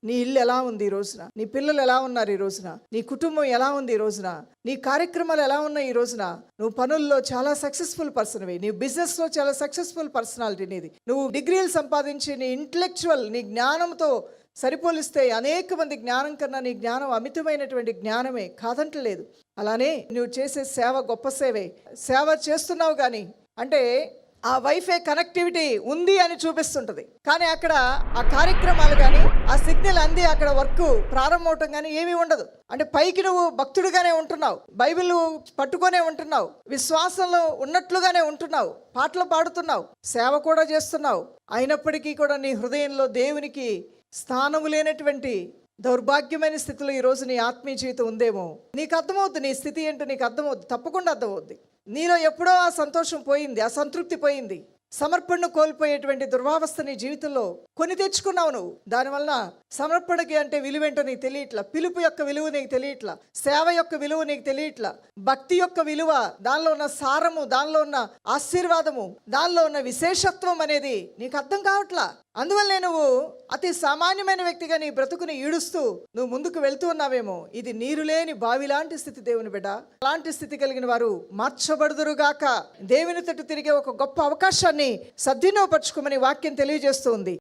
నీ ఇల్లు ఎలా ఉంది ఈ రోజున? నీ పిల్లలు ఎలా ఉన్నారు ఈ రోజున? నీ కుటుంబం ఎలా ఉంది ఈ రోజున? నీ కార్యక్రమాలు ఎలా ఉన్నాయి ఈ రోజున? నువ్వు పనుల్లో చాలా సక్సెస్ఫుల్ పర్సన్వి, నీ బిజినెస్లో చాలా సక్సెస్ఫుల్ పర్సనాలిటీ నీది. నువ్వు డిగ్రీలు సంపాదించి నీ ఇంటలెక్చువల్, నీ జ్ఞానంతో సరిపోలిస్తే అనేక మంది జ్ఞానం కన్నా నీ జ్ఞానం అమితమైనటువంటి జ్ఞానమే, కాదంటలేదు. అలానే నువ్వు చేసే సేవ గొప్ప సేవే. సేవ చేస్తున్నావు కానీ అంటే ఆ వైఫై కనెక్టివిటీ ఉంది అని చూపిస్తుంటుంది, కానీ అక్కడ ఆ కార్యక్రమాలు కానీ ఆ సిగ్నల్ అంది అక్కడ వర్క్ ప్రారంభమవటం కానీ ఏమీ ఉండదు. అంటే పైకి నువ్వు భక్తుడిగానే ఉంటున్నావు, బైబిల్ పట్టుకొనే ఉంటున్నావు, విశ్వాసంలో ఉన్నట్లుగానే ఉంటున్నావు, పాటలు పాడుతున్నావు, సేవ కూడా చేస్తున్నావు. అయినప్పటికీ కూడా నీ హృదయంలో దేవునికి స్థానము లేనటువంటి దౌర్భాగ్యమైన స్థితిలో ఈరోజు నీ ఆత్మీయ జీవితం ఉందేమో. నీకు అర్థమవుద్ది, నీ స్థితి ఏంటో నీకు అర్థమవుద్ది, తప్పకుండా అర్థమవుద్ది. నీలో ఎప్పుడో ఆ సంతోషం పోయింది, ఆ సంతృప్తి పోయింది. సమర్పణను కోల్పోయేటువంటి దుర్వావస్థ నీ జీవితంలో కొని తెచ్చుకున్నావు నువ్వు. దానివల్ల సమర్పణకి అంటే విలువేంటో నీకు తెలియట్లా, పిలుపు యొక్క విలువ నీకు తెలియట్లా, సేవ యొక్క విలువ నీకు తెలియట్లా, భక్తి యొక్క విలువ, దానిలో ఉన్న సారము, దానిలో ఉన్న ఆశీర్వాదము, దానిలో ఉన్న విశేషత్వం అనేది నీకు అర్థం కావట్లా. అందువల్లే నువ్వు అతి సామాన్యమైన వ్యక్తిగా నీ బ్రతుకుని ఈడుస్తూ నువ్వు ముందుకు వెళ్తూ ఉన్నావేమో. ఇది నీరు లేని బావి లాంటి స్థితి దేవుని బిడ్డ. అలాంటి స్థితి కలిగిన వారు మార్చబడుదురుగాక. దేవుని తట్టు తిరిగే ఒక గొప్ప అవకాశాన్ని సద్వినియోగపరచుకోమని వాక్యం తెలియజేస్తూ ఉంది.